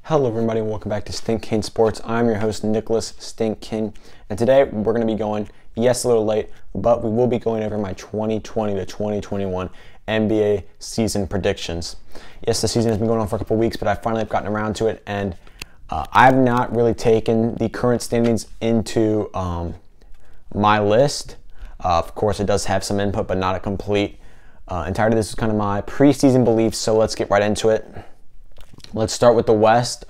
Hello everybody and welcome back to Stink King Sports. I'm your host Nicholas Stink King, and today we're going to be going, yes, a little late, but we will be going over my 2020 to 2021 NBA season predictions. Yes, the season has been going on for a couple weeks, but I finally have gotten around to it, and I've not really taken the current standings into my list. Of course, it does have some input, but not a complete entirety. This is kind of my preseason beliefs, so let's get right into it. Let's start with the West.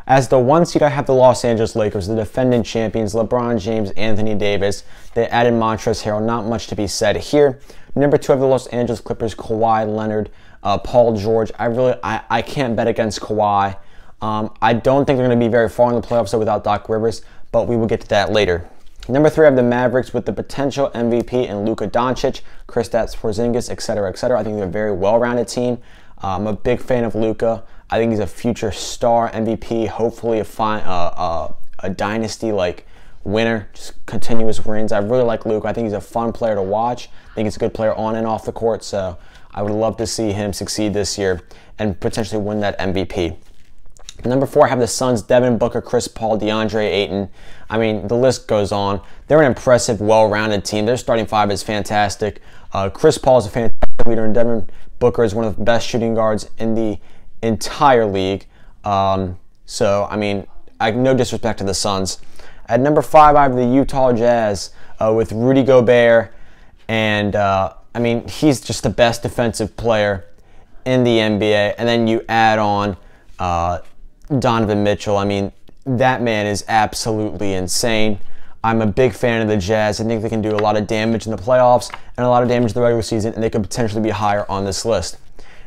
As the 1 seed, I have the Los Angeles Lakers, the defending champions, LeBron James, Anthony Davis. They added Montrezl Harrell, not much to be said here. Number 2, I have the Los Angeles Clippers, Kawhi Leonard, Paul George. I can't bet against Kawhi. I don't think they're going to be very far in the playoffs without Doc Rivers, but we will get to that later. Number 3, I have the Mavericks with the potential MVP in Luka Doncic, Kristaps Porzingis, etc., etc. I think they're a very well-rounded team. I'm a big fan of Luka. I think he's a future star MVP, hopefully a dynasty-like winner, just continuous wins. I really like Luka. I think he's a fun player to watch. I think he's a good player on and off the court, so I would love to see him succeed this year and potentially win that MVP. Number 4, I have the Suns, Devin Booker, Chris Paul, DeAndre Ayton. I mean, the list goes on. They're an impressive, well-rounded team. Their starting five is fantastic. Chris Paul is a fantastic leader, and Devin Booker is one of the best shooting guards in the entire league. So, I mean, no disrespect to the Suns. At number 5, I have the Utah Jazz with Rudy Gobert, and I mean, he's just the best defensive player in the NBA. And then you add on Donovan Mitchell. I mean, that man is absolutely insane. I'm a big fan of the Jazz. I think they can do a lot of damage in the playoffs and a lot of damage in the regular season, and they could potentially be higher on this list.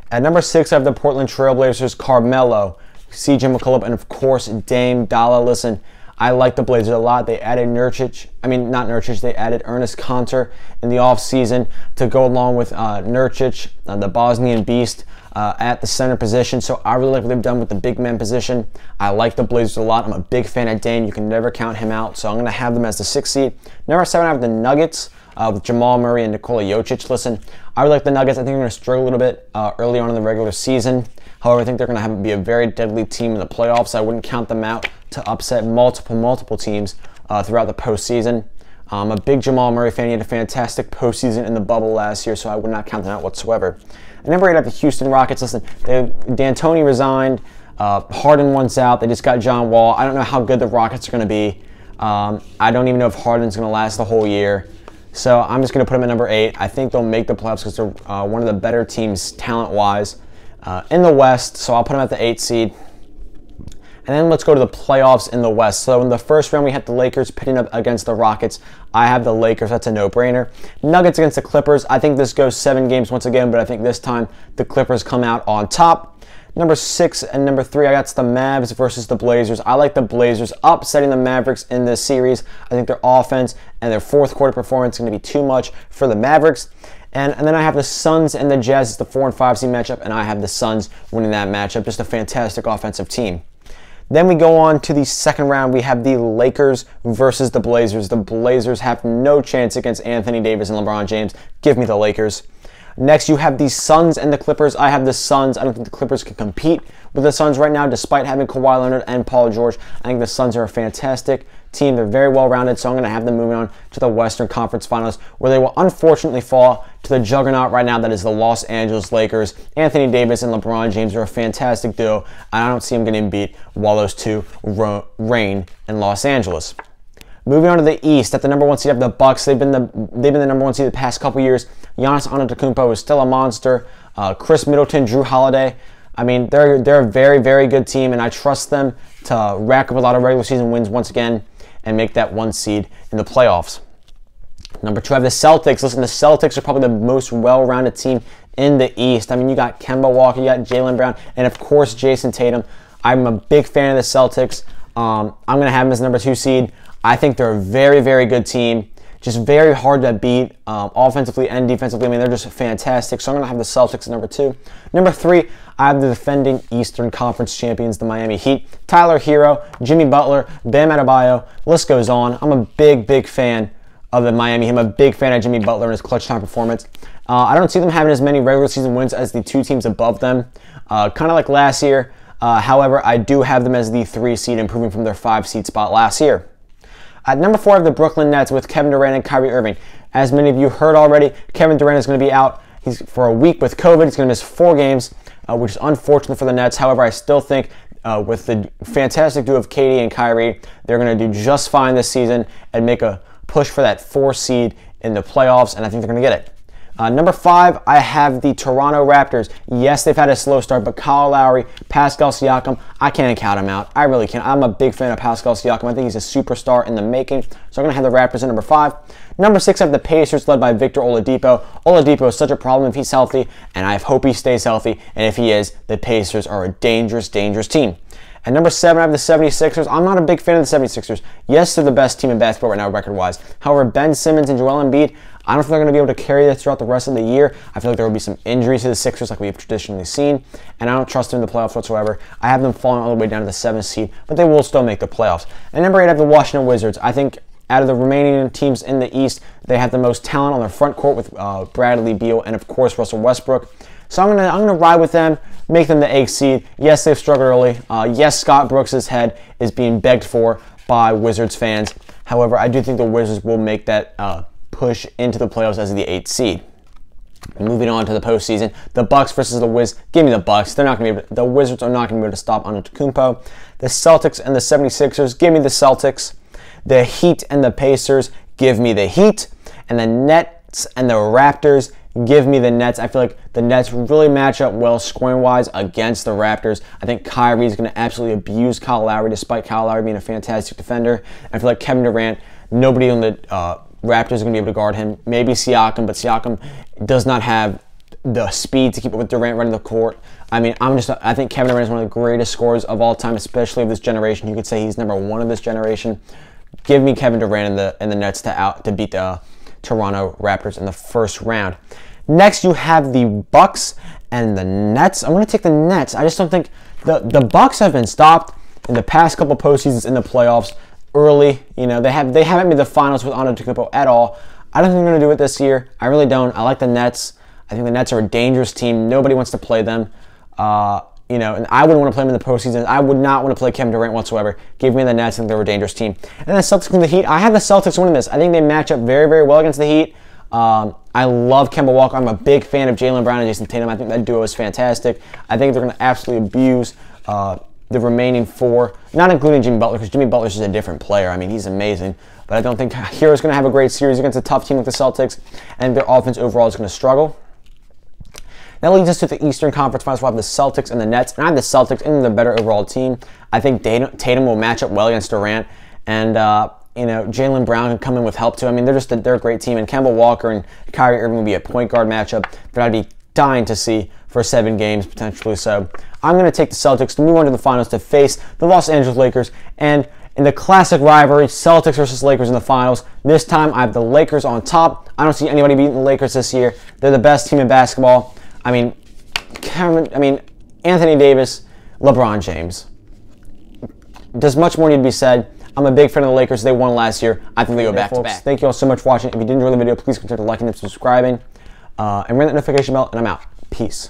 At number 6, I have the Portland Trailblazers, Carmelo, CJ McCollum, and of course, Dame Dollar. Listen, I like the Blazers a lot. They added they added Ernest Kanter in the offseason to go along with Nurkic, the Bosnian beast, at the center position. So I really like what they've done with the big man position. I like the Blazers a lot. I'm a big fan of Dame. You can never count him out. So I'm going to have them as the 6th seed. Number 7, I have the Nuggets with Jamal Murray and Nikola Jokic. Listen, I really like the Nuggets. I think they're going to struggle a little bit early on in the regular season. However, I think they're going to be a very deadly team in the playoffs. I wouldn't count them out to upset multiple teams throughout the postseason. I'm a big Jamal Murray fan. He had a fantastic postseason in the bubble last year, so I would not count them out whatsoever. And number 8, I have the Houston Rockets. Listen, D'Antoni resigned. Harden wants out. They just got John Wall. I don't know how good the Rockets are going to be. I don't even know if Harden's going to last the whole year. So I'm just going to put them at number 8. I think they'll make the playoffs because they're one of the better teams talent-wise in the West. So I'll put them at the 8th seed. And then let's go to the playoffs in the West. So in the first round, we had the Lakers pitting up against the Rockets. I have the Lakers. That's a no-brainer. Nuggets against the Clippers. I think this goes 7 games once again, but I think this time the Clippers come out on top. Number 6 and number 3, I got the Mavs versus the Blazers. I like the Blazers upsetting the Mavericks in this series. I think their offense and their fourth quarter performance is going to be too much for the Mavericks. And then I have the Suns and the Jazz. It's the 4 and 5 seed matchup, and I have the Suns winning that matchup. Just a fantastic offensive team. Then we go on to the second round. We have the Lakers versus the Blazers. The Blazers have no chance against Anthony Davis and LeBron James. Give me the Lakers. Next, you have the Suns and the Clippers. I have the Suns. I don't think the Clippers can compete with the Suns right now, despite having Kawhi Leonard and Paul George. I think the Suns are a fantastic team. They're very well-rounded, so I'm going to have them moving on to the Western Conference Finals, where they will unfortunately fall to the juggernaut right now that is the Los Angeles Lakers. Anthony Davis and LeBron James are a fantastic duo, and I don't see them getting beat while those two reign in Los Angeles. Moving on to the East, at the number 1 seed, I have the Bucks. They've been the number 1 seed the past couple years. Giannis Antetokounmpo is still a monster. Chris Middleton, Drew Holiday. I mean, they're a very, very good team, and I trust them to rack up a lot of regular season wins once again and make that 1 seed in the playoffs. Number 2, I have the Celtics. Listen, the Celtics are probably the most well-rounded team in the East. I mean, you got Kemba Walker, you got Jaylen Brown, and of course, Jason Tatum. I'm a big fan of the Celtics. I'm going to have them as the number 2 seed. I think they're a very, very good team. Just very hard to beat offensively and defensively. I mean, they're just fantastic. So I'm going to have the Celtics at number 2. Number 3, I have the defending Eastern Conference champions, the Miami Heat. Tyler Hero, Jimmy Butler, Bam Adebayo. List goes on. I'm a big, big fan of the Miami Heat. I'm a big fan of Jimmy Butler and his clutch time performance. I don't see them having as many regular season wins as the 2 teams above them. Kind of like last year. However, I do have them as the 3 seed, improving from their 5 seed spot last year. At number 4, I have the Brooklyn Nets with Kevin Durant and Kyrie Irving. As many of you heard already, Kevin Durant is going to be out for a week with COVID. He's going to miss 4 games, which is unfortunate for the Nets. However, I still think with the fantastic duo of KD and Kyrie, they're going to do just fine this season and make a push for that 4 seed in the playoffs, and I think they're going to get it. Number 5, I have the Toronto Raptors. Yes, they've had a slow start, but Kyle Lowry, Pascal Siakam, I can't count him out. I really can't. I'm a big fan of Pascal Siakam. I think he's a superstar in the making. So I'm going to have the Raptors at number 5. Number 6, I have the Pacers, led by Victor Oladipo. Oladipo is such a problem if he's healthy, and I hope he stays healthy. And if he is, the Pacers are a dangerous, dangerous team. At number 7, I have the 76ers. I'm not a big fan of the 76ers. Yes, they're the best team in basketball right now, record-wise. However, Ben Simmons and Joel Embiid, I don't think they're going to be able to carry this throughout the rest of the year. I feel like there will be some injuries to the Sixers like we've traditionally seen, and I don't trust them in the playoffs whatsoever. I have them falling all the way down to the 7th seed, but they will still make the playoffs. And number 8, I have the Washington Wizards. I think out of the remaining teams in the East, they have the most talent on their front court with Bradley Beal and, of course, Russell Westbrook. So I'm gonna ride with them, make them the 8th seed. Yes, they've struggled early. Yes, Scott Brooks' head is being begged for by Wizards fans. However, I do think the Wizards will make that push into the playoffs as the 8th seed. Moving on to the postseason, the Bucks versus the Wiz. Give me the Bucks. They're not going to be able to, the Wizards are not going to be able to stop Antetokounmpo. The Celtics and the 76ers. Give me the Celtics. The Heat and the Pacers. Give me the Heat. And the Nets and the Raptors. Give me the Nets. I feel like the Nets really match up well scoring-wise against the Raptors. I think Kyrie is going to absolutely abuse Kyle Lowry, despite Kyle Lowry being a fantastic defender. I feel like Kevin Durant, nobody on the Raptors are going to be able to guard him. Maybe Siakam, but Siakam does not have the speed to keep up with Durant running the court. I mean, I think Kevin Durant is one of the greatest scorers of all time, especially of this generation. You could say he's number 1 of this generation. Give me Kevin Durant and the Nets to beat the Toronto Raptors in the first round. Next, you have the Bucks and the Nets. I'm going to take the Nets. I just don't think the Bucks have been stopped in the past couple postseasons in the playoffs early. You know, they haven't made the finals with Antetokounmpo at all. I don't think they're going to do it this year. I really don't. I like the Nets. I think the Nets are a dangerous team. Nobody wants to play them. You know, and I wouldn't want to play them in the postseason. I would not want to play Kevin Durant whatsoever. Give me the Nets. I think they're a dangerous team. And then the Celtics and the Heat. I have the Celtics winning this. I think they match up very, very well against the Heat. I love Kemba Walker. I'm a big fan of Jaylen Brown and Jason Tatum. I think that duo is fantastic. I think they're going to absolutely abuse the remaining 4, not including Jimmy Butler, because Jimmy Butler's just a different player. I mean, he's amazing. But I don't think Hero's going to have a great series against a tough team like the Celtics, and their offense overall is going to struggle. That leads us to the Eastern Conference Finals. We'll have the Celtics and the Nets, and I have the Celtics and the better overall team. I think Tatum will match up well against Durant, and you know, Jaylen Brown can come in with help too. I mean, they're a great team, and Kemba Walker and Kyrie Irving will be a point guard matchup that I'd be dying to see for 7 games potentially. So I'm going to take the Celtics to move on to the finals to face the Los Angeles Lakers. And in the classic rivalry, Celtics versus Lakers in the finals, this time I have the Lakers on top. I don't see anybody beating the Lakers this year. They're the best team in basketball. I mean, Anthony Davis, LeBron James. Does much more need to be said. I'm a big fan of the Lakers. They won last year. I think they go back to back. Thank you all so much for watching. If you did enjoy the video, please consider liking and subscribing. And ring that notification bell, and I'm out. Peace.